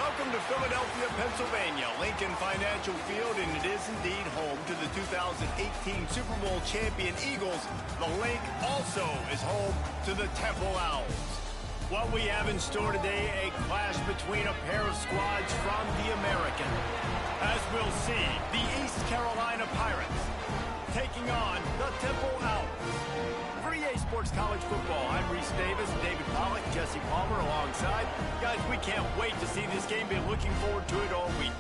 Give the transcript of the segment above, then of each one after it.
Welcome to Philadelphia, Pennsylvania, Lincoln Financial Field, and it is indeed home to the 2018 Super Bowl champion Eagles. The Link also is home to the Temple Owls. What we have in store today, a clash between a pair of squads from the American. As we'll see, the East Carolina Pirates taking on the Temple Owls. For EA Sports College Football, I'm Reese Davis, David Pollack, Jesse Palmer alongside. Guys, we can't wait to see this game. Been looking forward to it all week.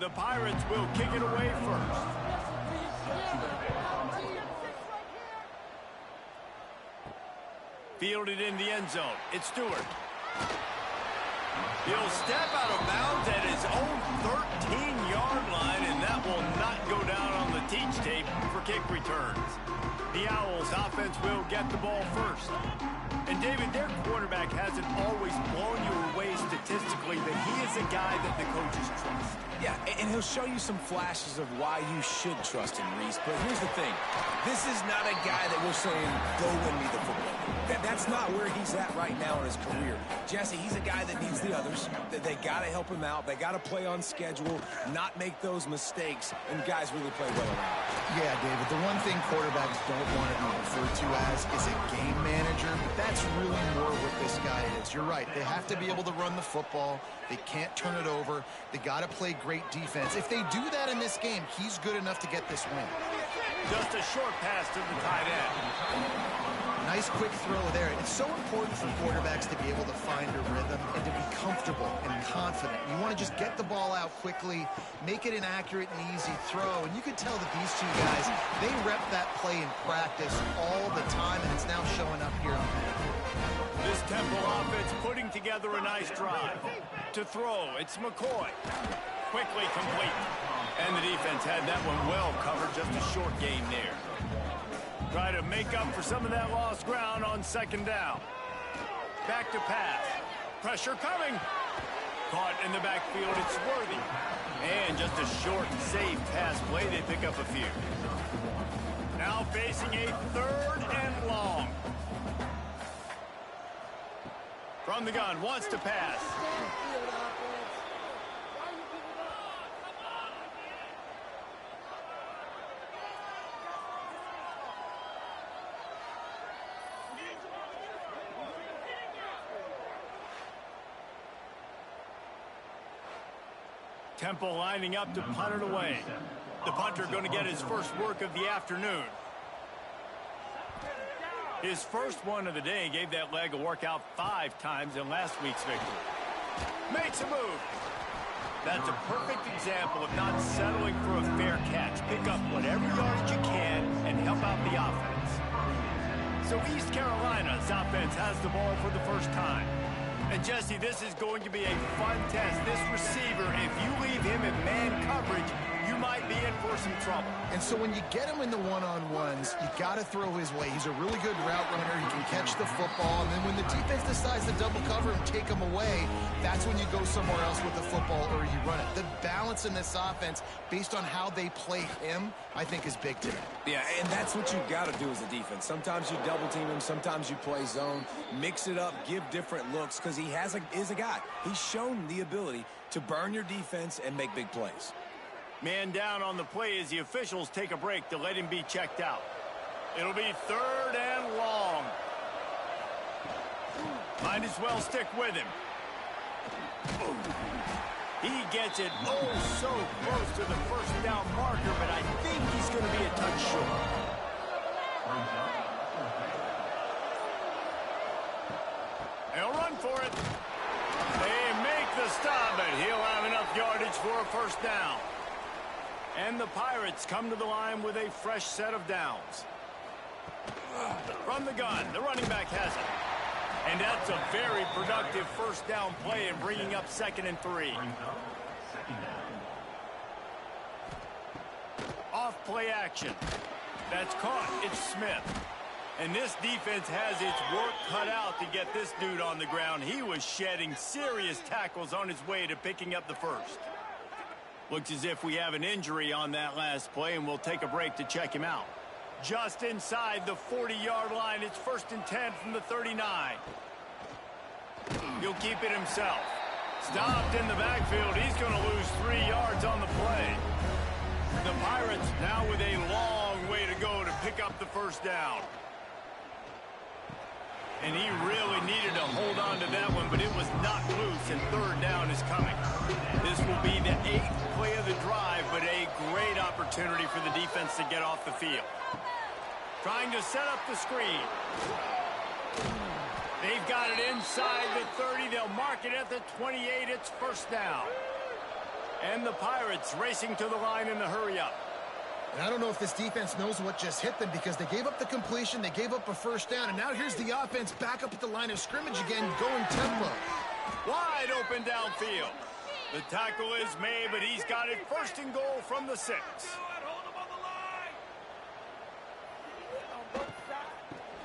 The Pirates will kick it away first. Fielded in the end zone. It's Stewart. He'll step out of bounds at his own 13-yard line, and that will not go down on the teach tape for kick returns. The Owls offense will get the ball first. And David, their quarterback hasn't always blown you away statistically, but he is a guy that the coaches trust. Yeah, and he'll show you some flashes of why you should trust him, Reese. But here's the thing. This is not a guy that we're saying, go win me the football. That's not where he's at right now in his career. Jesse, he's a guy that needs the others. They got to help him out. They got to play on schedule, not make those mistakes, and guys really play well around. Yeah, David, the one thing quarterbacks don't want to be referred to as is a game manager, but that's really more what this guy is. You're right. They have to be able to run the football. They can't turn it over. They got to play great defense. If they do that in this game, he's good enough to get this win. Just a short pass to the tight end. Nice quick throw there. It's so important for quarterbacks to be able to find a rhythm and to be comfortable and confident. You want to just get the ball out quickly, make it an accurate and easy throw. And you can tell that these two guys, they rep that play in practice all the time, and it's now showing up here on that. This Temple offense putting together a nice drive. To throw, it's McCoy. Quickly complete. And the defense had that one well covered, just a short gain there. Try to make up for some of that lost ground on second down. Back to pass. Pressure coming. Caught in the backfield, it's Worthy. And just a short, safe pass play, they pick up a few. Now facing a 3rd and long. From the gun, wants to pass. Temple lining up to punt it away. The punter going to get his first work of the afternoon. His first one of the day gave that leg a workout 5 times in last week's victory. Makes a move. That's a perfect example of not settling for a fair catch. Pick up whatever yardage you can and help out the offense. So East Carolina's offense has the ball for the first time. And Jesse, this is going to be a fun test. This receiver, if you leave him in man coverage, you might be in for some trouble. And so when you get him in the one-on-ones, you got to throw his way. He's a really good route runner. He can catch the football. And then when the defense decides to double cover and take him away, that's when you go somewhere else with the football or you run it. The balance in this offense, based on how they play him, I think is big today. Yeah, and that's what you got to do as a defense. Sometimes you double team him, sometimes you play zone, mix it up, give different looks, because he is a guy. He's shown the ability to burn your defense and make big plays. Man down on the play as the officials take a break to let him be checked out. It'll be 3rd and long. Might as well stick with him. He gets it so close to the first down marker, but I think he's going to be a touch short. He'll run for it. They make the stop, but he'll have enough yardage for a first down. And the Pirates come to the line with a fresh set of downs. From the gun, the running back has it. And that's a very productive first down play in bringing up 2nd and 3. play action. That's caught. It's Smith. And this defense has its work cut out to get this dude on the ground. He was shedding serious tackles on his way to picking up the first. Looks as if we have an injury on that last play, and we'll take a break to check him out. Just inside the 40-yard line, it's 1st and 10 from the 39. He'll keep it himself. Stopped in the backfield. He's going to lose 3 yards on the play. The Pirates now with a long way to go to pick up the first down. And he really needed to hold on to that one, but it was knocked loose, and 3rd down is coming. This will be the 8th play of the drive, but a great opportunity for the defense to get off the field. Trying to set up the screen. They've got it inside the 30. They'll mark it at the 28. It's 1st down. And the Pirates racing to the line in the hurry-up. And I don't know if this defense knows what just hit them, because they gave up the completion, they gave up a 1st down, and now here's the offense back up at the line of scrimmage again, going tempo. Wide open downfield. The tackle is made, but he's got it 1st and goal from the 6.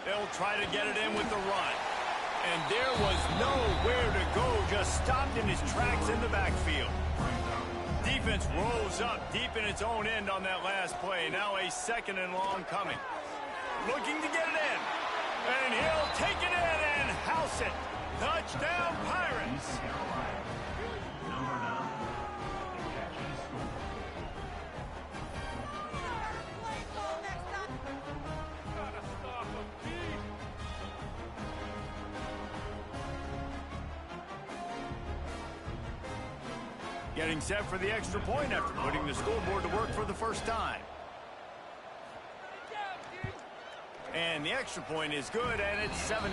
They'll try to get it in with the run. And there was nowhere to go, just stopped in his tracks in the backfield. Defense rose up deep in its own end on that last play. Now a 2nd and long coming. Looking to get it in. And he'll take it in and house it. Touchdown, Pirates. Getting set for the extra point after putting the scoreboard to work for the first time. And the extra point is good, and it's 7-0.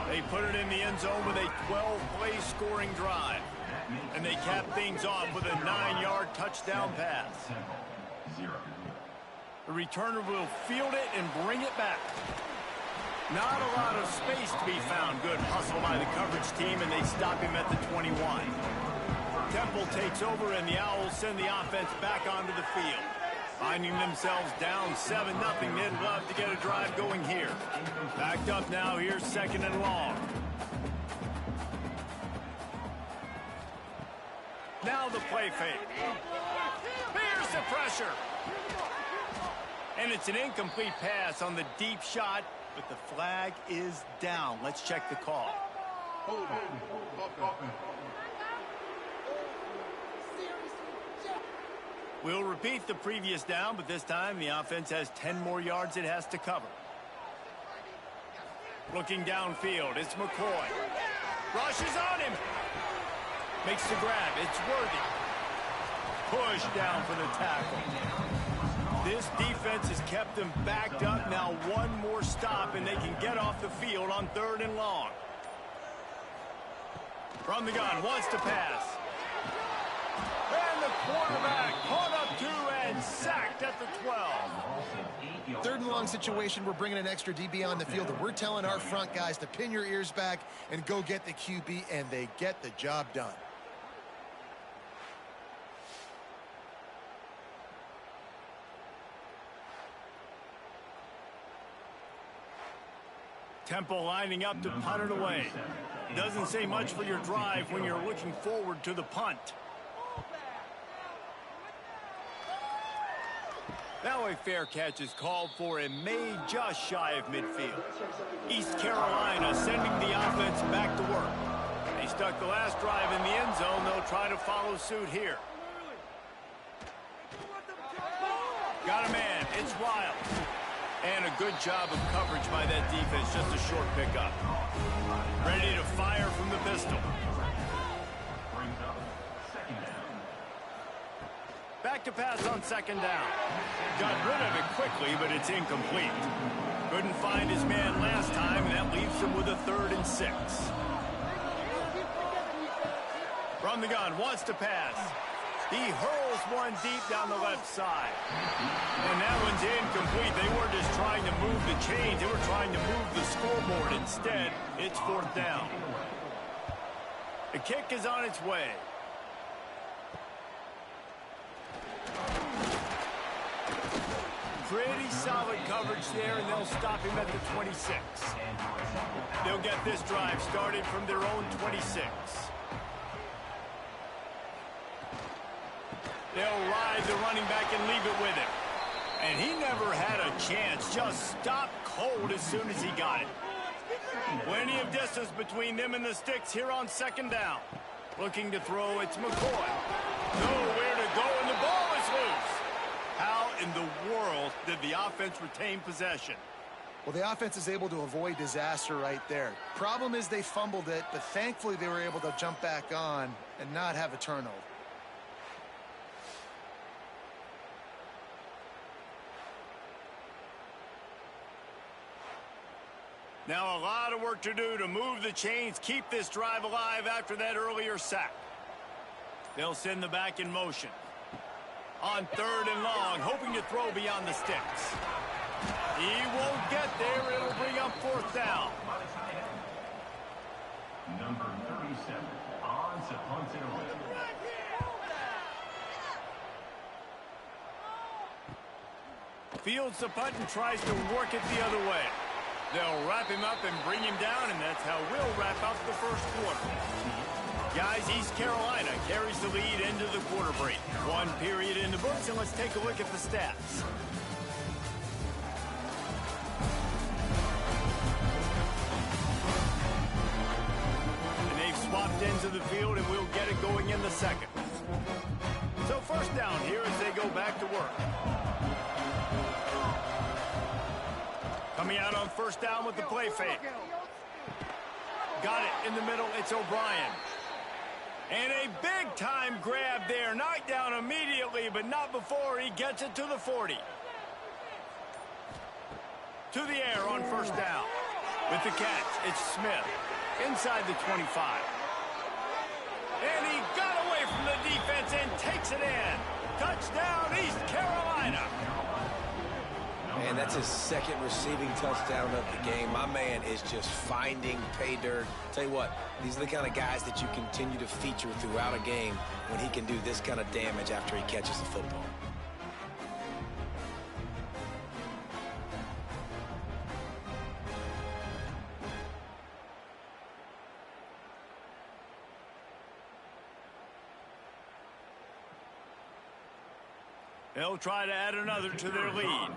They put it in the end zone with a 12-play scoring drive. And they cap things off with a 9-yard touchdown pass. The returner will field it and bring it back. Not a lot of space to be found. Good hustle by the coverage team, and they stop him at the 21. Temple takes over, and the Owls send the offense back onto the field. Finding themselves down 7-0, they'd love to get a drive going here. Backed up now, here's 2nd and long. Now the play fake. Here's the pressure. And it's an incomplete pass on the deep shot, but the flag is down. Let's check the call. We'll repeat the previous down, but this time the offense has 10 more yards it has to cover. Looking downfield, it's McCoy. Rushes on him. Makes the grab. It's Worthy. Push down for the tackle. This defense has kept them backed up. Now one more stop, and they can get off the field on 3rd and long. From the gun, wants to pass. And the quarterback caught up 2 and sacked at the 12. 3rd and long situation, we're bringing an extra DB on the field, and we're telling our front guys to pin your ears back and go get the QB, and they get the job done. Temple lining up to punt it away. Doesn't say much for your drive when you're looking forward to the punt. Now a fair catch is called for and made just shy of midfield. East Carolina sending the offense back to work. They stuck the last drive in the end zone. They'll try to follow suit here. Got a man. It's Wild. And a good job of coverage by that defense. Just a short pickup. Ready to fire from the pistol. Back to pass on 2nd down. Got rid of it quickly, but it's incomplete. Couldn't find his man last time, and that leaves him with a 3rd and 6. From the gun, wants to pass. He hurls one deep down the left side. And that one's incomplete. They weren't just trying to move the chains. They were trying to move the scoreboard. Instead, it's 4th down. The kick is on its way. Pretty solid coverage there, and they'll stop him at the 26. They'll get this drive started from their own 26. They'll ride the running back and leave it with him. And he never had a chance. Just stopped cold as soon as he got it. Plenty of distance between them and the sticks here on second down. Looking to throw, it's McCoy. Nowhere to go, and the ball is loose. How in the world did the offense retain possession? Well, the offense is able to avoid disaster right there. Problem is they fumbled it, but thankfully they were able to jump back on and not have a turnover. Now a lot of work to do to move the chains, keep this drive alive after that earlier sack. They'll send the back in motion. On third and long, hoping to throw beyond the sticks. He won't get there. It'll bring up fourth down. Number 37, on to punt it away. Fields the punt and tries to work it the other way. They'll wrap him up and bring him down, and that's how we'll wrap up the first quarter. Guys, East Carolina carries the lead into the quarter break. One period in the books, and let's take a look at the stats. And they've swapped ends of the field, and we'll get it going in the second. So first down here as they go back to work. Coming out on first down with the play fake. Got it in the middle. It's O'Brien. And a big-time grab there. Knocked down immediately, but not before he gets it to the 40. To the air on first down. With the catch, it's Smith. Inside the 25. And he got away from the defense and takes it in. Touchdown, East Carolina. And that's his second receiving touchdown of the game. My man is just finding pay dirt. Tell you what, these are the kind of guys that you continue to feature throughout a game when he can do this kind of damage after he catches the football. They'll try to add another to their lead.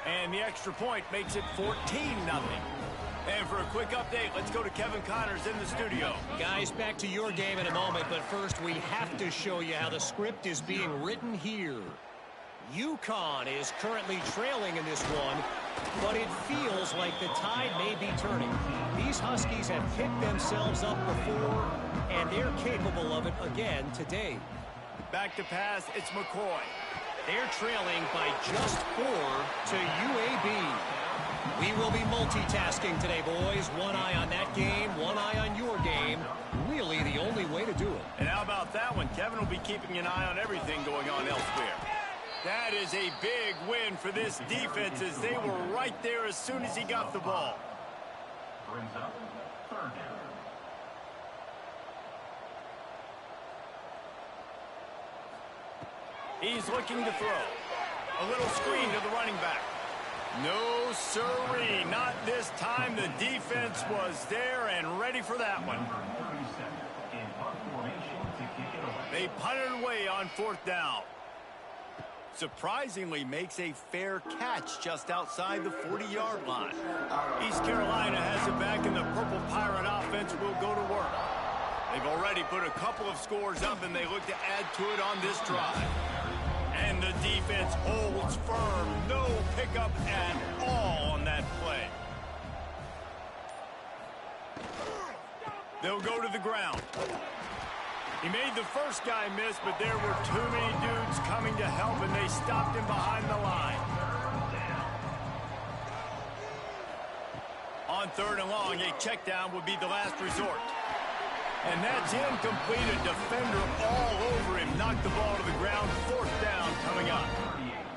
And the extra point makes it 14-0. And for a quick update, let's go to Kevin Connors in the studio. Guys, back to your game in a moment, but first we have to show you how the script is being written here. UConn is currently trailing in this one, but it feels like the tide may be turning. These Huskies have picked themselves up before, and they're capable of it again today. Back to pass, it's McCoy. They're trailing by just 4 to UAB. We will be multitasking today, boys. One eye on that game, one eye on your game. Really the only way to do it. And how about that one? Kevin will be keeping an eye on everything going on elsewhere. That is a big win for this defense as they were right there as soon as he got the ball. Brings up third down. He's looking to throw. A little screen to the running back. No sirree, not this time. The defense was there and ready for that one. Number 37, in punt formation to kick it away. They punted away on fourth down. Surprisingly makes a fair catch just outside the 40-yard line. East Carolina has it back, and the Purple Pirate offense will go to work. They've already put a couple of scores up, and they look to add to it on this drive. And the defense holds firm. No pickup at all on that play. They'll go to the ground. He made the first guy miss, but there were too many dudes coming to help, and they stopped him behind the line. On third and long, a check down would be the last resort. And that's incomplete. A defender all over him. Knocked the ball to the ground. Fourth down coming up.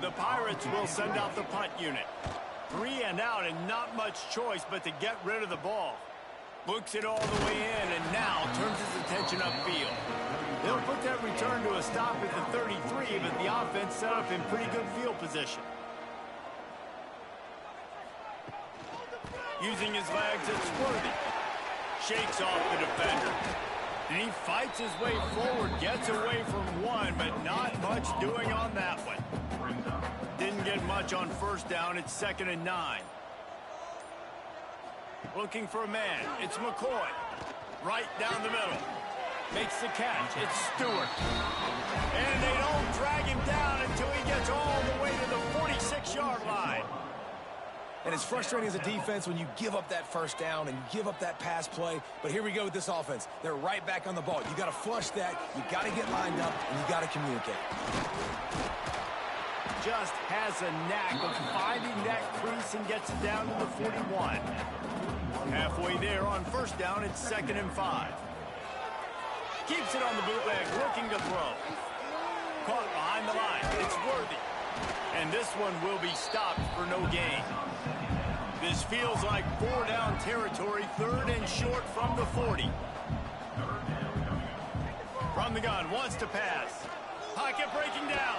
The Pirates will send out the punt unit. 3 and out, and not much choice but to get rid of the ball. Looks it all the way in, and now turns his attention upfield. They'll put that return to a stop at the 33, but the offense set up in pretty good field position. Using his legs, it's Worthy. Shakes off the defender. And he fights his way forward, gets away from one, but not much doing on that one. Didn't get much on first down. It's 2nd and 9. Looking for a man. It's McCoy. Right down the middle. Makes the catch. It's Stewart. And they don't drag him down until he gets all the way to the 46-yard line. And it's frustrating as a defense when you give up that first down and you give up that pass play. But here we go with this offense. They're right back on the ball. You got to flush that. You got to get lined up, and you got to communicate. Just has a knack of finding that crease and gets it down to the 41. Halfway there on first down, it's 2nd and 5. Keeps it on the bootleg, looking to throw. Caught behind the line. It's Worthy. And this one will be stopped for no gain. This feels like 4-down territory, 3rd and short from the 40. From the gun, wants to pass. Pocket breaking down.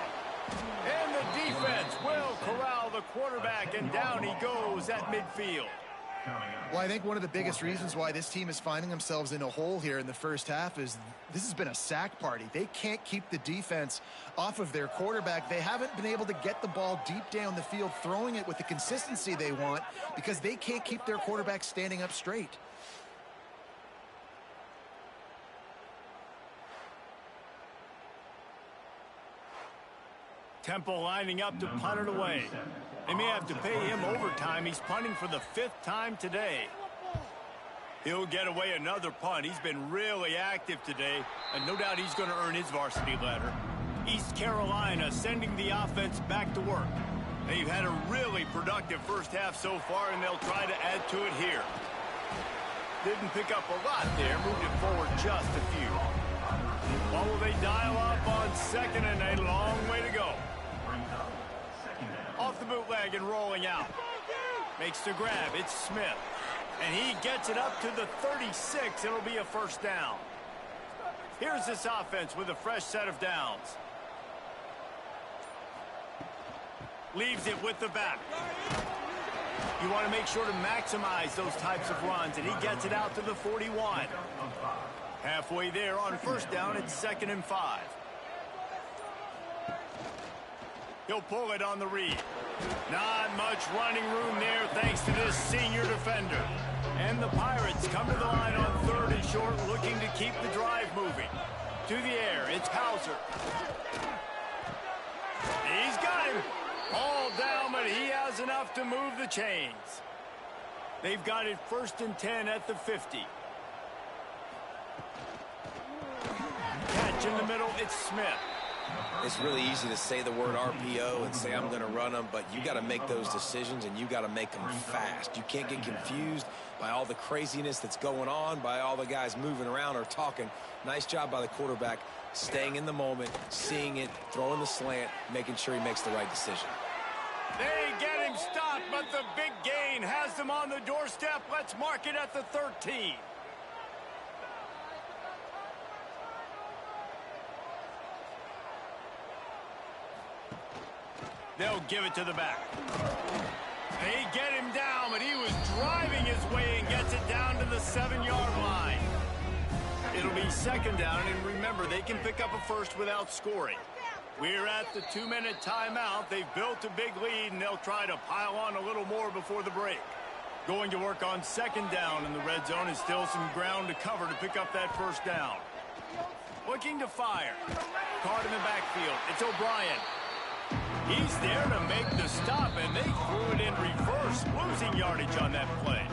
And the defense will corral the quarterback, and down he goes at midfield. Well, I think one of the biggest reasons why this team is finding themselves in a hole here in the first half is this has been a sack party. They can't keep the defense off of their quarterback. They haven't been able to get the ball deep down the field, throwing it with the consistency they want because they can't keep their quarterback standing up straight. Temple lining up to punt it away. They may have to pay him overtime. He's punting for the 5th time today. He'll get away another punt. He's been really active today, and no doubt he's going to earn his varsity letter. East Carolina sending the offense back to work. They've had a really productive first half so far, and they'll try to add to it here. Didn't pick up a lot there, moved it forward just a few. What will they dial up on 2nd and a long way to go? Off the bootleg and rolling out. Makes the grab. It's Smith. And he gets it up to the 36. It'll be a first down. Here's this offense with a fresh set of downs. Leaves it with the back. You want to make sure to maximize those types of runs, and he gets it out to the 41. Halfway there on first down, it's 2nd and 5. He'll pull it on the read. Not much running room there thanks to this senior defender. And the Pirates come to the line on 3rd and short, looking to keep the drive moving. To the air, it's Hauser. He's got him. All down, but he has enough to move the chains. They've got it 1st and 10 at the 50. Catch in the middle, it's Smith. It's really easy to say the word RPO and say I'm going to run them, but you got to make those decisions and you got to make them fast. You can't get confused by all the craziness that's going on, by all the guys moving around or talking. Nice job by the quarterback, staying in the moment, seeing it, throwing the slant, making sure he makes the right decision. They get him stopped, but the big gain has them on the doorstep. Let's mark it at the 13. They'll give it to the back. They get him down, but he was driving his way and gets it down to the 7-yard line. It'll be 2nd down, and remember, they can pick up a first without scoring. We're at the 2-minute timeout. They've built a big lead, and they'll try to pile on a little more before the break. Going to work on 2nd down in the red zone, and still some ground to cover to pick up that first down. Looking to fire. Caught in the backfield. It's O'Brien. He's there to make the stop, and they threw it in reverse, losing yardage on that play.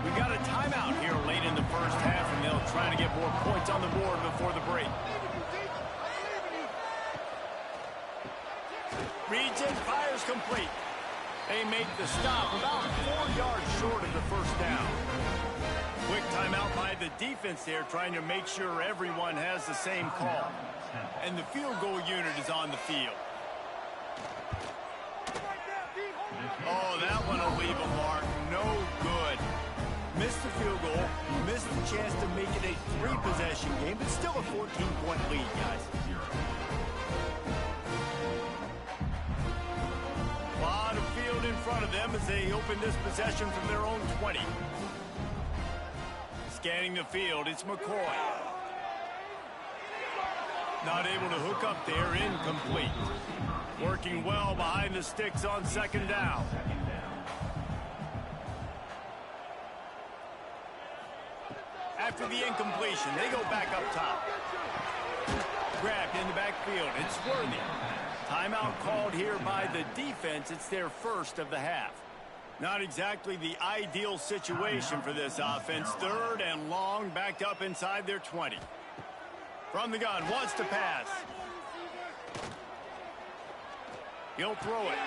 We've got a timeout here late in the first half, and they'll try to get more points on the board before the break. Reads it, fires complete. They make the stop about 4 yards short of the first down. Quick timeout by the defense there, trying to make sure everyone has the same call. And the field goal unit is on the field. Oh, that one will leave a mark. No good. Missed the field goal, missed the chance to make it a 3-possession game, but still a 14-point lead, guys. A lot of field in front of them as they open this possession from their own 20. Scanning the field, it's McCoy. Not able to hook up there, incomplete. Working well behind the sticks on second down. After the incompletion, they go back up top. Grabbed in the backfield, it's Worthy. Timeout called here by the defense. It's their first of the half. Not exactly the ideal situation for this offense. 3rd and long, backed up inside their 20. From the gun, wants to pass. He'll throw it.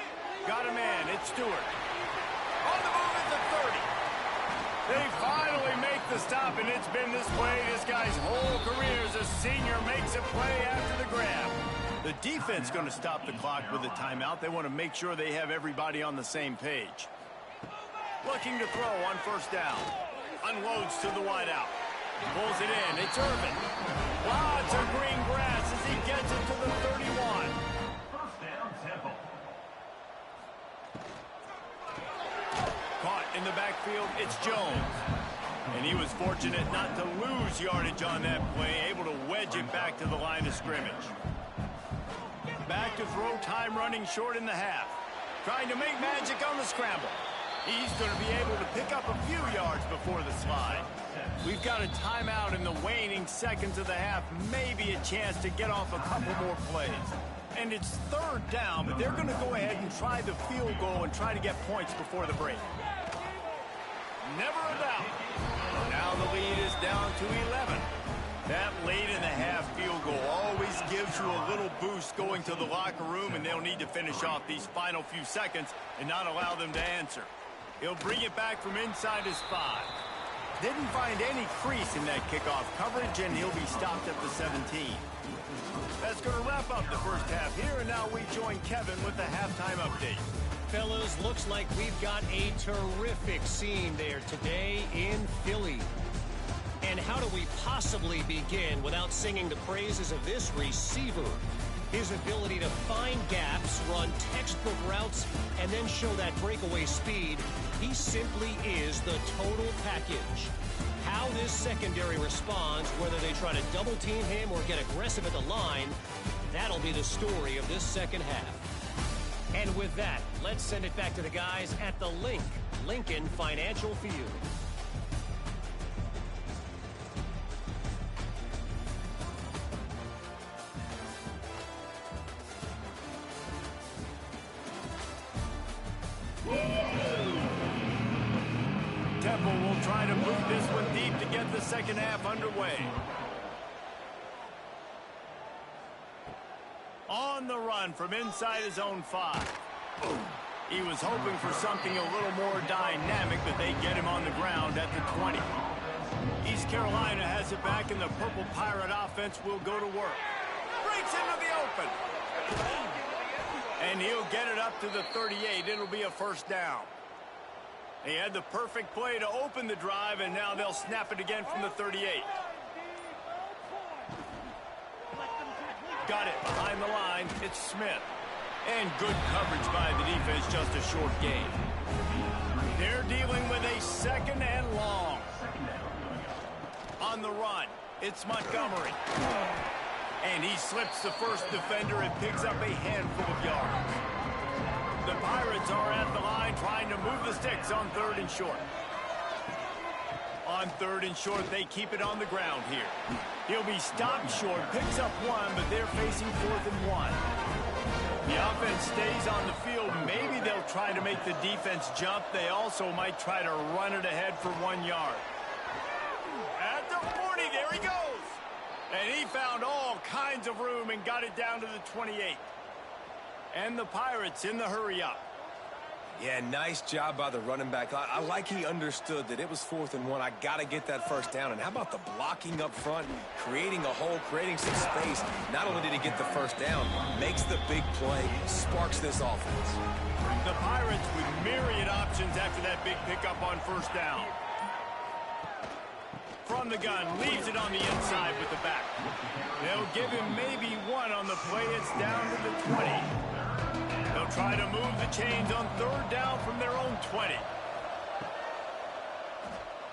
Got a man, it's Stewart. On the move at the 30. They finally make the stop, and it's been this play. This guy's whole career as a senior makes a play after the grab. The defense going to stop the clock with a timeout. They want to make sure they have everybody on the same page. Looking to throw on first down. Unloads to the wideout. Pulls it in. It's Irvin. Lots of green grass as he gets it to the 31. First down, Temple. Caught in the backfield, it's Jones. And he was fortunate not to lose yardage on that play, able to wedge it back to the line of scrimmage. Back to throw, time running short in the half. Trying to make magic on the scramble. He's going to be able to pick up a few yards before the slide. We've got a timeout in the waning seconds of the half. Maybe a chance to get off a couple more plays. And it's 3rd down, but they're going to go ahead and try the field goal and try to get points before the break. Never a doubt. Now the lead is down to 11. That late in the half field goal always gives you a little boost going to the locker room, and they'll need to finish off these final few seconds and not allow them to answer. He'll bring it back from inside his 5. Didn't find any crease in that kickoff coverage, and he'll be stopped at the 17. That's going to wrap up the first half here, and now we join Kevin with the halftime update. Fellas, looks like we've got a terrific scene there today in Philly. And how do we possibly begin without singing the praises of this receiver? His ability to find gaps, run textbook routes, and then show that breakaway speed. He simply is the total package. How this secondary responds, whether they try to double team him or get aggressive at the line, that'll be the story of this second half. And with that, let's send it back to the guys at the Lincoln Financial Field. Temple will try to move this one deep to get the second half underway. On the run from inside his own 5. He was hoping for something a little more dynamic, but they get him on the ground at the 20. East Carolina has it back, and the Purple Pirate offense will go to work. Breaks into the open. And he'll get it up to the 38. It'll be a first down. They had the perfect play to open the drive, and now they'll snap it again from the 38. Got it behind the line. It's Smith. And good coverage by the defense, just a short gain. They're dealing with a 2nd and long. On the run, it's Montgomery. And he slips the first defender and picks up a handful of yards. The Pirates are at the line trying to move the sticks on 3rd and short. On 3rd and short, they keep it on the ground here. He'll be stopped short, picks up 1, but they're facing 4th and 1. The offense stays on the field. Maybe they'll try to make the defense jump. They also might try to run it ahead for 1 yard. At the 40, there he goes. And he found all kinds of room and got it down to the 28. And the Pirates in the hurry-up. Yeah, nice job by the running back. I like he understood that it was 4th and 1. I got to get that first down. And how about the blocking up front, creating a hole, creating some space. Not only did he get the first down, makes the big play, sparks this offense. The Pirates with myriad options after that big pickup on first down. from the gun, leaves it on the inside with the back. They'll give him maybe one on the play. It's down to the 20. They'll try to move the chains on third down from their own 20.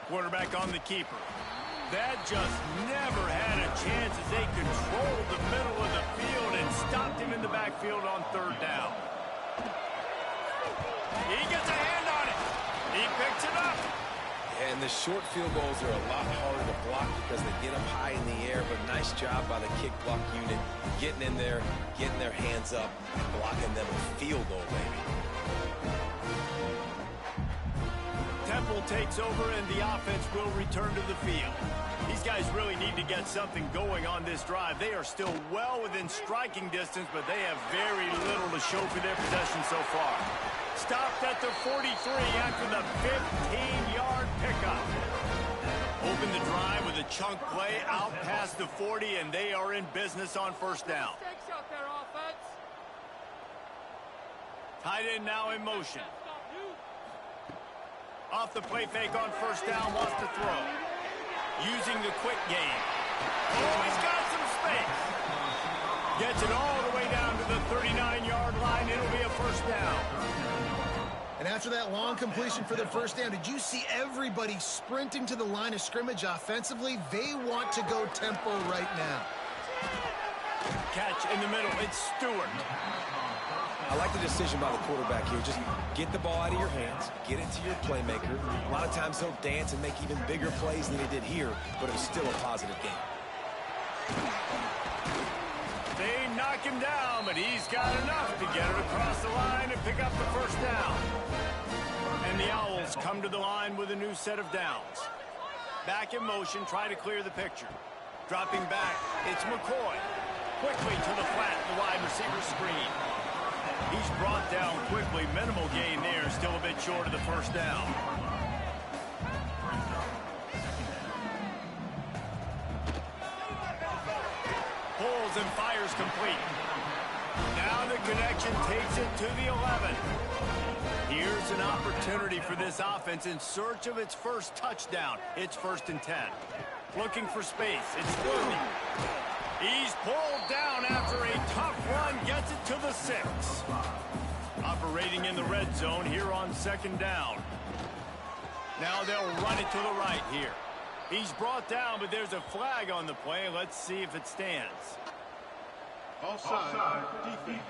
Quarterback on the keeper. That just never had a chance as they controlled the middle of the field and stopped him in the backfield on third down. He gets a hand on it. He picks it up. And the short field goals are a lot harder to block because they get them high in the air, but nice job by the kick block unit getting in there, getting their hands up, and blocking them a field goal, baby. Temple takes over and the offense will return to the field. These guys really need to get something going on this drive. They are still well within striking distance, but they have very little to show for their possession so far. Stopped at the 43 after the 15-yard pickup. Open the drive with a chunk play out past the 40, and they are in business on first down. Tight end now in motion. Off the play fake on first down, wants to throw. Using the quick game. Oh, he's got some space. Gets it all the way down to the 39-yard line. It'll be a first down. And after that long completion for their first down, did you see everybody sprinting to the line of scrimmage offensively? They want to go tempo right now. Catch in the middle. It's Stewart. I like the decision by the quarterback here. Just get the ball out of your hands, get it to your playmaker. A lot of times he'll dance and make even bigger plays than he did here, but it was still a positive game. They knock him down, but he's got enough to get it across the line and pick up the first down. And the Owls come to the line with a new set of downs. Back in motion, try to clear the picture. Dropping back, it's McCoy. Quickly to the flat, the wide receiver screen. He's brought down quickly. Minimal gain there. Still a bit short of the first down. Pulls and fires complete. Now the connection takes it to the 11. Here's an opportunity for this offense in search of its first touchdown. It's 1st and 10. Looking for space. It's 30. He's pulled down after a tough run, gets it to the 6. Operating in the red zone here on 2nd down. Now they'll run it to the right here. He's brought down, but there's a flag on the play. Let's see if it stands. Offside, defense.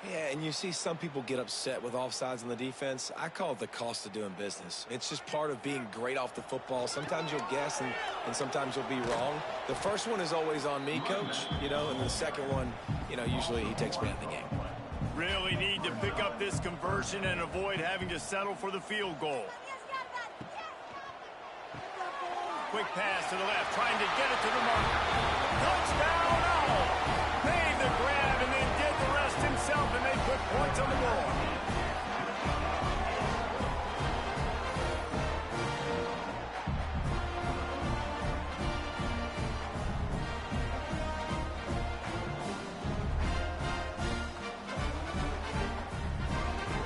Yeah, and you see some people get upset with offsides on the defense. I call it the cost of doing business. It's just part of being great off the football. Sometimes you'll guess and sometimes you'll be wrong. The first one is always on me, coach, and the second one, usually he takes me out of the game. Really need to pick up this conversion and avoid having to settle for the field goal. Quick pass to the left, trying to get it to the mark. Touchdown, Owl! Made the grab and then did the rest himself, and they put points on the board.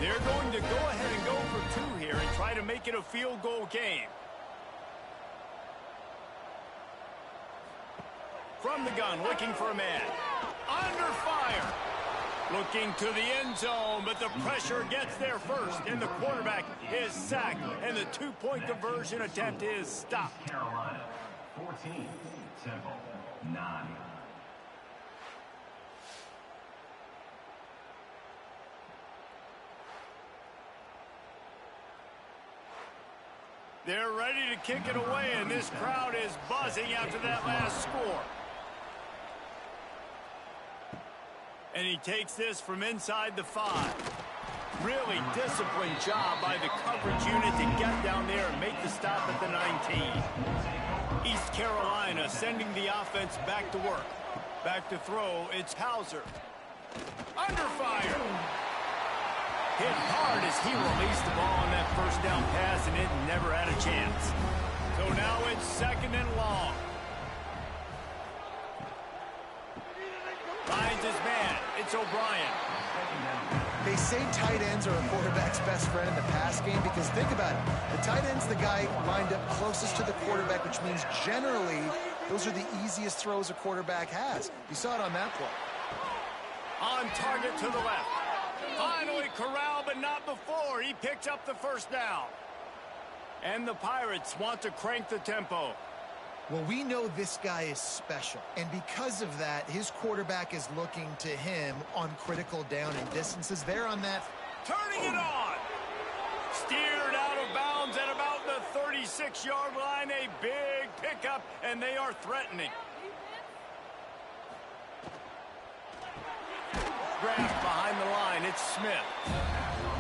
They're going to go ahead and go for 2 here and try to make it a field goal game. From the gun, looking for a man. Under fire. Looking to the end zone, but the pressure gets there first, and the quarterback is sacked, and the 2-point conversion attempt is stopped. Carolina, 14, Temple, 9. They're ready to kick it away, and this crowd is buzzing after that last score. And he takes this from inside the 5. Really disciplined job by the coverage unit to get down there and make the stop at the 19. East Carolina sending the offense back to work. Back to throw, it's Hauser. Under fire. Hit hard as he released the ball on that first down pass, and it never had a chance. So now it's 2nd and long. Finds his man. It's O'Brien. They say tight ends are a quarterback's best friend in the pass game because think about it. The tight end's the guy lined up closest to the quarterback, which means generally those are the easiest throws a quarterback has. You saw it on that play. On target to the left. Finally corralled, but not before. He picks up the first down. And the Pirates want to crank the tempo. Well, we know this guy is special, and because of that, his quarterback is looking to him on critical down and distances. They're on that. Turning it on. Steered out of bounds at about the 36-yard line. A big pickup, and they are threatening. Grabbed behind the line. It's Smith.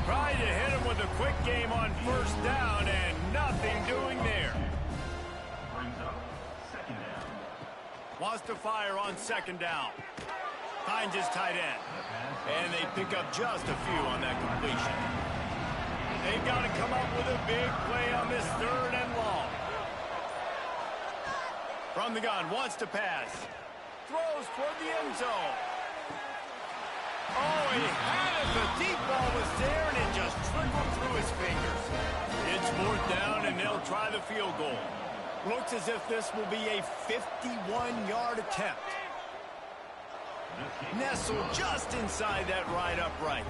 Tried to hit him with a quick game on first down, and nothing doing there. Wants to fire on second down. Finds his tight end. And they pick up just a few on that completion. They've got to come up with a big play on this third and long. From the gun, wants to pass. Throws toward the end zone. Oh, he had it. The deep ball was there, and it just trickled through his fingers. It's fourth down, and they'll try the field goal. Looks as if this will be a 51-yard attempt. Nestled just inside that right upright.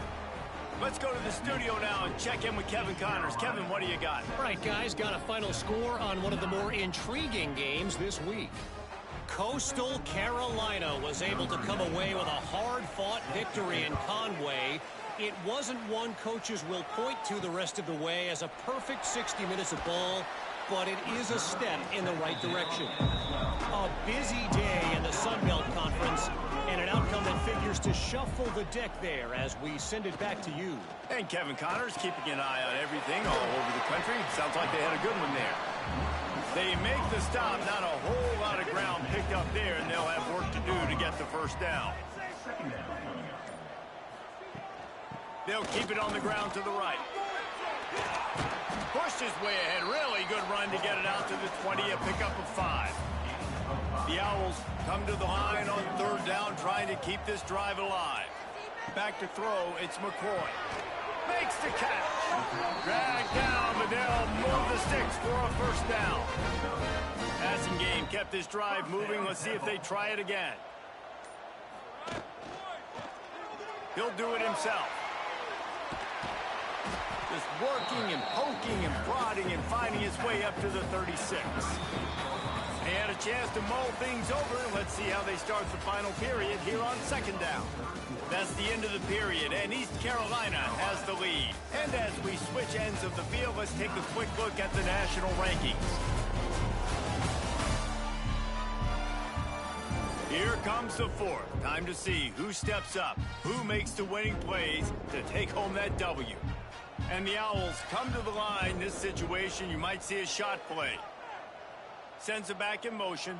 Let's go to the studio now and check in with Kevin Connors. Kevin, what do you got? All right, guys, got a final score on one of the more intriguing games this week. Coastal Carolina was able to come away with a hard-fought victory in Conway. It wasn't one coaches will point to the rest of the way as a perfect 60 minutes of ball, but it is a step in the right direction. A busy day in the Sun Belt Conference, and an outcome that figures to shuffle the deck there as we send it back to you. And Kevin Connors keeping an eye on everything all over the country. Sounds like they had a good one there. They make the stop, not a whole lot of ground picked up there, and they'll have work to do to get the first down. They'll keep it on the ground to the right. Pushed his way ahead. Really good run to get it out to the 20, a pickup of 5. The Owls come to the line on third down, trying to keep this drive alive. Back to throw, it's McCoy. Makes the catch. Dragged down, but they'll move the sticks for a first down. Passing game kept this drive moving. Let's see if they try it again. He'll do it himself. Just working and poking and prodding and finding his way up to the 36. They had a chance to mull things over. Let's see how they start the final period here on second down. That's the end of the period, and East Carolina has the lead. And as we switch ends of the field, let's take a quick look at the national rankings. Here comes the fourth. Time to see who steps up, who makes the winning plays to take home that W. And the Owls come to the line. This situation, you might see a shot play. Sends it back in motion.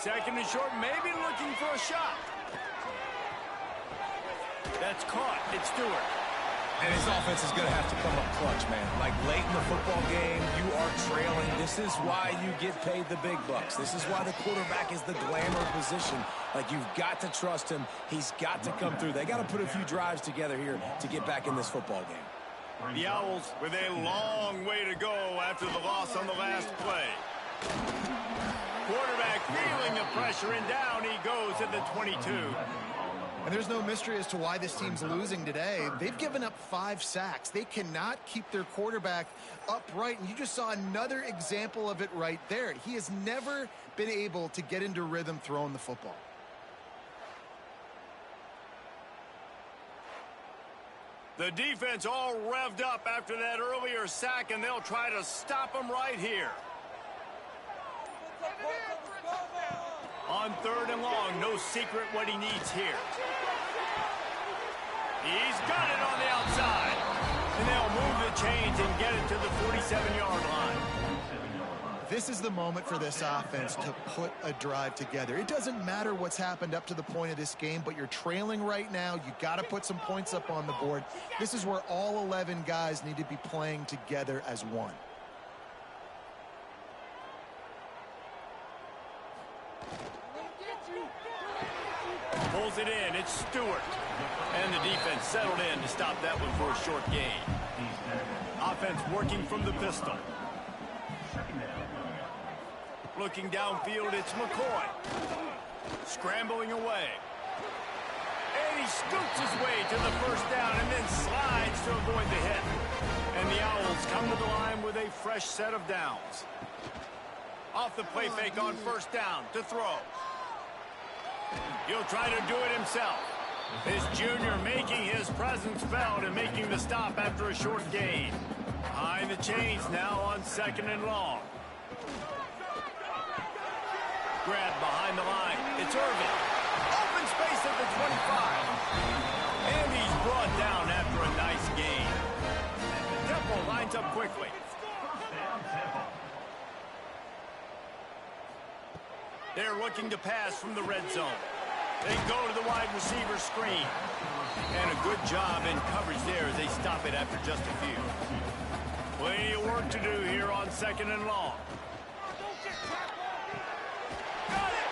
Second and short, maybe looking for a shot. That's caught. It's Stewart. And his offense is going to have to come up clutch, man. Like late in the football game, you are trailing. This is why you get paid the big bucks. This is why the quarterback is the glamour position. Like, you've got to trust him. He's got to come through. They got to put a few drives together here to get back in this football game. The Owls with a long way to go after the loss on the last play. Quarterback feeling the pressure, and down he goes at the 22. And there's no mystery as to why this team's losing today. They've given up 5 sacks. They cannot keep their quarterback upright, and you just saw another example of it right there. He has never been able to get into rhythm throwing the football. The defense all revved up after that earlier sack, and they'll try to stop him right here. On third and long, no secret what he needs here. He's got it on the outside. And they'll move the chains and get it to the 47-yard line. This is the moment for this offense to put a drive together. It doesn't matter what's happened up to the point of this game, but you're trailing right now. You got to put some points up on the board. This is where all 11 guys need to be playing together as one. Pulls Drills it in. It's Stewart. And the defense settled in to stop that one for a short gain. Offense working from the pistol. Looking downfield, it's McCoy. Scrambling away. And he scoots his way to the first down and then slides to avoid the hit. And the Owls come to the line with a fresh set of downs. Off the play fake on first down to throw. He'll try to do it himself. This junior making his presence felt and making the stop after a short gain. Behind the chains now on 2nd and long. Grab behind the line. It's Irvin. Open space at the 25. And he's brought down after a nice gain. Temple lines up quickly. They're looking to pass from the red zone. They go to the wide receiver screen. And a good job in coverage there as they stop it after just a few. Plenty of work to do here on 2nd and long. Got it!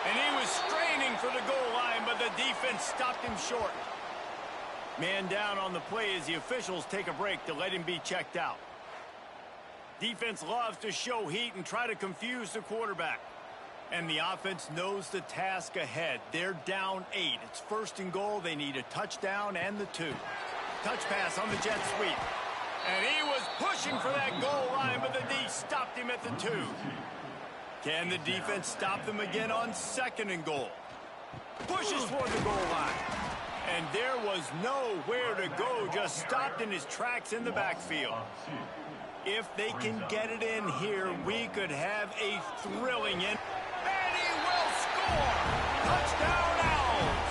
And he was straining for the goal line, but the defense stopped him short. Man down on the play as the officials take a break to let him be checked out. Defense loves to show heat and try to confuse the quarterback. And the offense knows the task ahead. They're down 8. It's 1st and goal. They need a touchdown and the 2. Touch pass on the jet sweep. And he was pushing for that goal line, but the D stopped him at the 2. Can the defense stop them again on 2nd and goal? Pushes toward the goal line. And there was nowhere to go, just stopped in his tracks in the backfield. If they can get it in here, we could have a thrilling end. And he will score! Touchdown, Owls!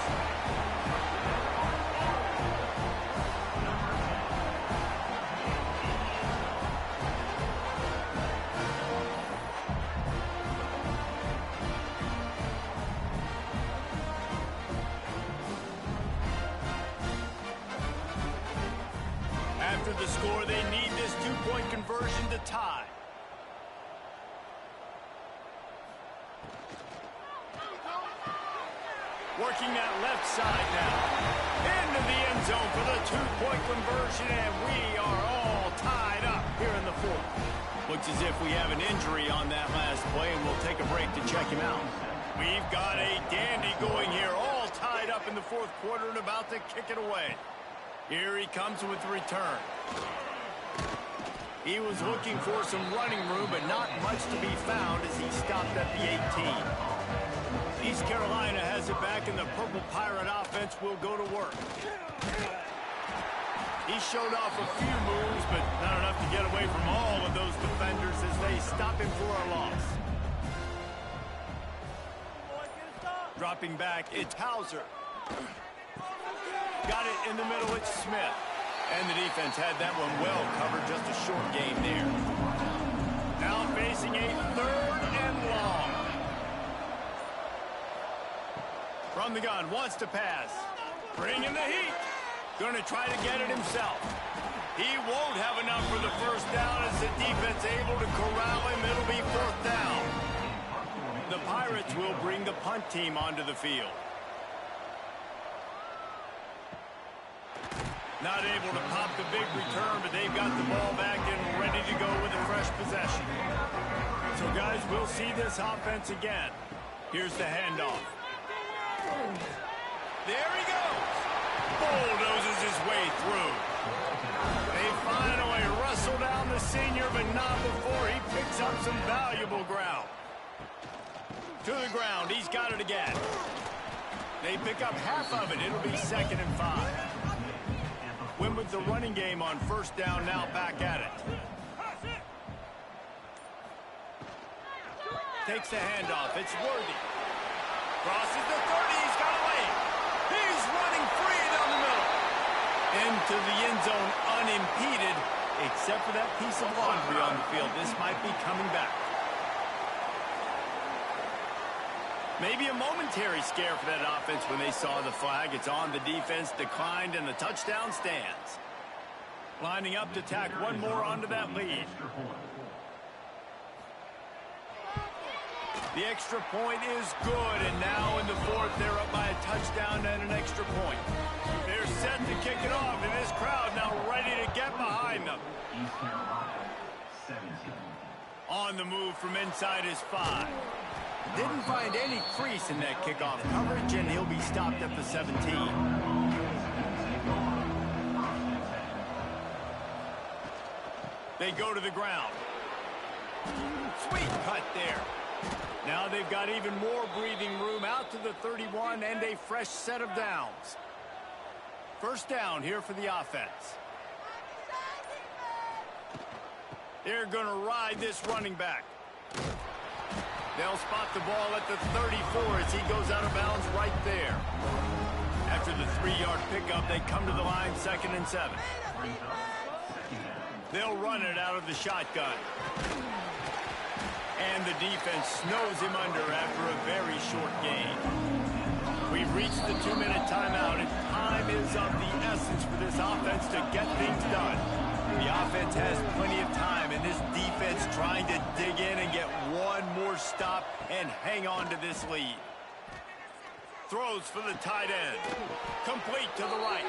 After the score, they need this 2-point conversion to tie. Working that left side now. Into the end zone for the 2-point conversion, and we are all tied up here in the 4th. Looks as if we have an injury on that last play, and we'll take a break to check him out. We've got a dandy going here, all tied up in the 4th quarter and about to kick it away. Here he comes with the return. He was looking for some running room, but not much to be found as he stopped at the 18. East Carolina has it back, and the Purple Pirate offense will go to work. He showed off a few moves, but not enough to get away from all of those defenders as they stop him for a loss. Dropping back, it's Hauser. Got it in the middle, it's Smith. And the defense had that one well covered, just a short game there. Now facing a 3rd and long. From the gun, wants to pass. Bringing the heat. Going to try to get it himself. He won't have enough for the first down as the defense able to corral him. It'll be 4th down. The Pirates will bring the punt team onto the field. Not able to pop the big return, but they've got the ball back and ready to go with a fresh possession. So, guys, we'll see this offense again. Here's the handoff. There he goes. Bulldozes his way through. They finally wrestle down the senior, but not before he picks up some valuable ground. To the ground. He's got it again. They pick up half of it. It'll be 2nd and 5. Win with the running game on 1st down, now back at it. Takes the handoff. It's Worthy. Crosses the 30. He's got a lane. He's running free down the middle. Into the end zone unimpeded, except for that piece of laundry on the field. This might be coming back. Maybe a momentary scare for that offense when they saw the flag. It's on, the defense declined, and the touchdown stands. Lining up to tack one more onto that lead. The extra point is good, and now in the 4th, they're up by a touchdown East Carolina, 17. On the move from inside his 5. Didn't find any crease in that kickoff coverage, and he'll be stopped at the 17. They go to the ground. Sweet cut there. Now they've got even more breathing room out to the 31 and a fresh set of downs. First down here for the offense. They're going to ride this running back. They'll spot the ball at the 34 as he goes out of bounds right there. After the 3-yard pickup, they come to the line 2nd and 7. They'll run it out of the shotgun. And the defense snows him under after a very short gain. We've reached the 2-minute timeout, and time is of the essence for this offense to get things done. The offense has plenty of time, and this defense trying to dig in and get one more stop and hang on to this lead. Throws for the tight end. Complete to the right.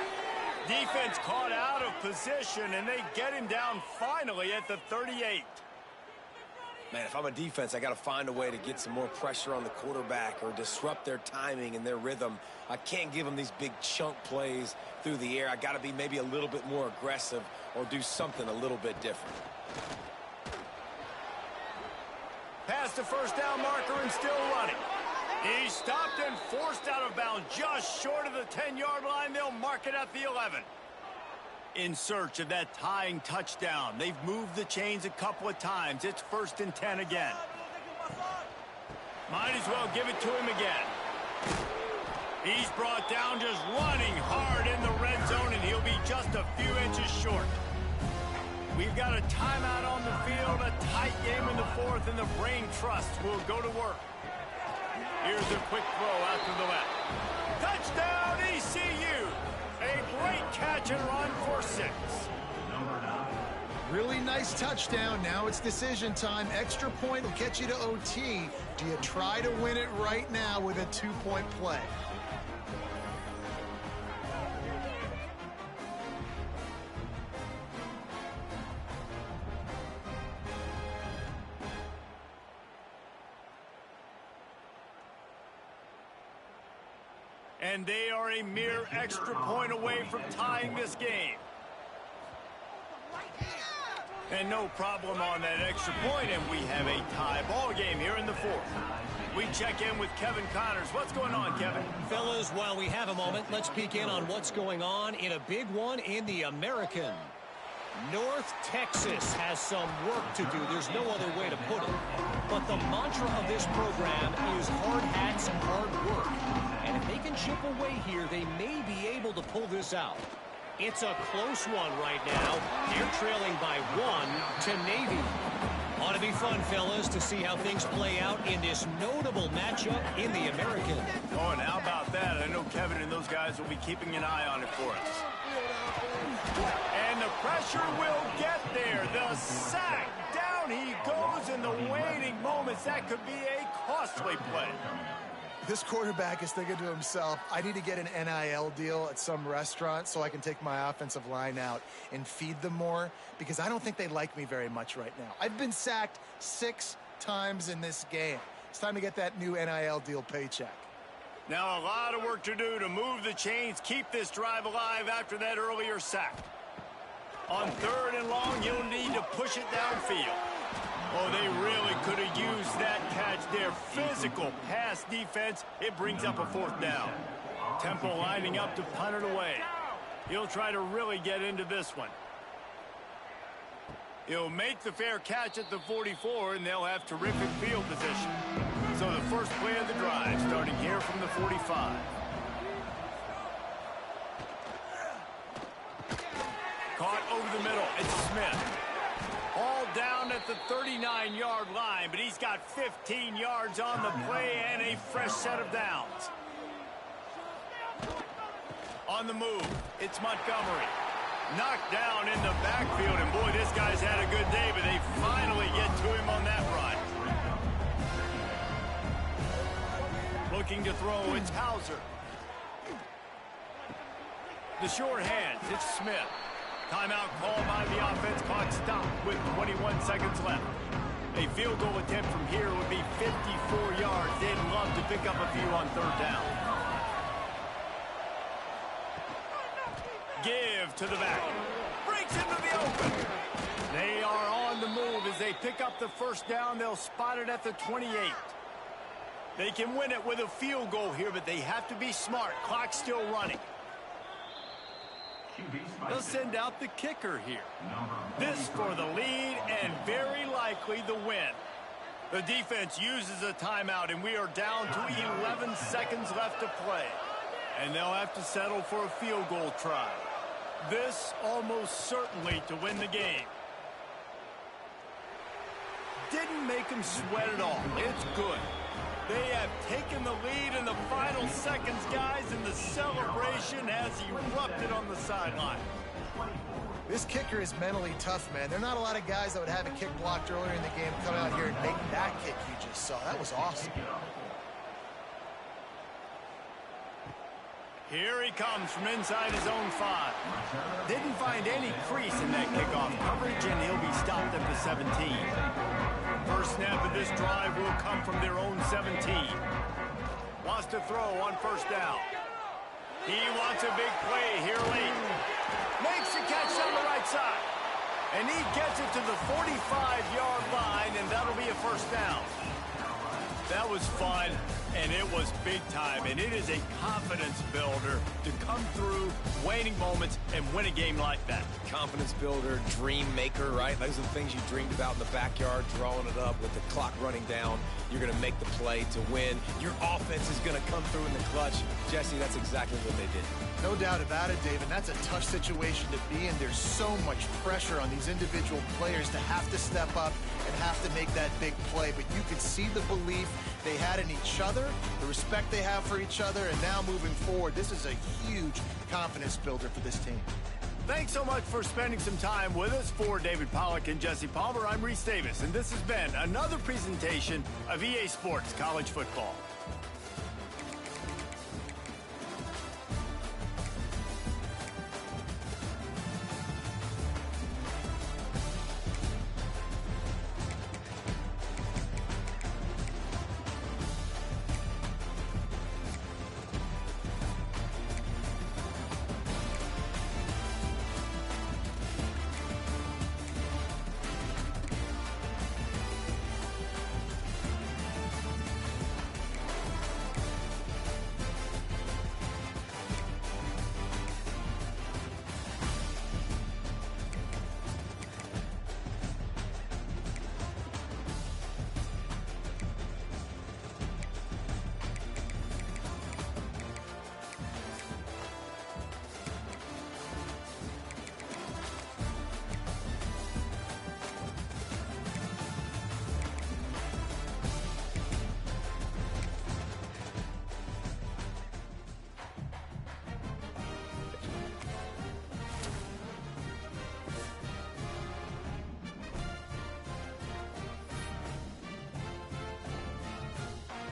Defense caught out of position, and they get him down finally at the 38. Man, if I'm a defense, I got to find a way to get some more pressure on the quarterback or disrupt their timing and their rhythm. I can't give them these big chunk plays through the air. I got to be maybe a little bit more aggressive or do something a little bit different. Past the first down marker and still running. He's stopped and forced out of bounds just short of the 10-yard line. They'll mark it at the 11. In search of that tying touchdown. They've moved the chains a couple of times. It's 1st and 10 again. Might as well give it to him again. He's brought down just running hard in the red zone, and he'll be just a few inches short. We've got a timeout on the field, a tight game in the 4th, and the brain trust will go to work. Here's a quick throw out to the left. Touchdown, ECU! A great catch and run for 6. Really nice touchdown. Now it's decision time. Extra point will get you to OT. Do you try to win it right now with a 2-point play? And they are a mere extra point away from tying this game. And no problem on that extra point, and we have a tie ball game here in the 4th. We check in with Kevin Connors. What's going on, Kevin? Fellas, while we have a moment, let's peek in on what's going on in a big one in the American. North Texas has some work to do. There's no other way to put it. But the mantra of this program is hard hats and hard work. And if they can chip away here, they may be able to pull this out. It's a close one right now. They're trailing by 1 to Navy. Ought to be fun, fellas, to see how things play out in this notable matchup in the American. Oh, and how about that? I know Kevin and those guys will be keeping an eye on it for us. And the pressure will get there. The sack. Down he goes in the waiting moments. That could be a costly play. This quarterback is thinking to himself, I need to get an NIL deal at some restaurant so I can take my offensive line out and feed them more, because I don't think they like me very much right now. I've been sacked 6 times in this game. It's time to get that new NIL deal paycheck. Now a lot of work to do to move the chains, keep this drive alive after that earlier sack. On 3rd and long, you'll need to push it downfield. Oh, they really could have used that catch there. Physical pass defense. It brings up a 4th down. Temple lining up to punt it away. He'll try to really get into this one. He'll make the fair catch at the 44, and they'll have terrific field position. So the first play of the drive, starting here from the 45. Caught over the middle. It's Smith. All down at the 39-yard line, but he's got 15 yards on the play and a fresh set of downs. On the move, it's Montgomery. Knocked down in the backfield, and boy, this guy's had a good day, but they finally get to him on that run. Looking to throw, it's Hauser. The short hands, it's Smith. Timeout called by the offense. Clock stopped with 21 seconds left. A field goal attempt from here would be 54 yards. They'd love to pick up a few on third down. Give to the back. Breaks into the open. They are on the move as they pick up the first down. They'll spot it at the 28. They can win it with a field goal here, but they have to be smart. Clock's still running. They'll send out the kicker here. This for the lead and very likely the win. The defense uses a timeout, and we are down to 11 seconds left to play. And they'll have to settle for a field goal try. This almost certainly to win the game. Didn't make them sweat at all. It's good. They have taken the lead in the final seconds, guys, and the celebration has erupted on the sideline. This kicker is mentally tough, man. There are not a lot of guys that would have a kick blocked earlier in the game come out here and make that kick you just saw. That was awesome. Here he comes from inside his own 5. Didn't find any crease in that kickoff coverage, and he'll be stopped at the 17. First snap of this drive will come from their own 17. Wants to throw on first down. He wants a big play here late. Makes the catch on the right side. And he gets it to the 45-yard line, and that'll be a first down. That was fun, and it was big time, and it is a confidence builder to come through waning moments and win a game like that. Confidence builder, dream maker, right? Those are the things you dreamed about in the backyard, drawing it up with the clock running down. You're going to make the play to win. Your offense is going to come through in the clutch. Jesse, that's exactly what they did. No doubt about it, David. That's a tough situation to be in. There's so much pressure on these individual players to have to step up and have to make that big play. But you could see the belief they had in each other, the respect they have for each other, and now moving forward, this is a huge confidence builder for this team. Thanks so much for spending some time with us. For David Pollack and Jesse Palmer, I'm Reese Davis, and this has been another presentation of EA Sports College Football.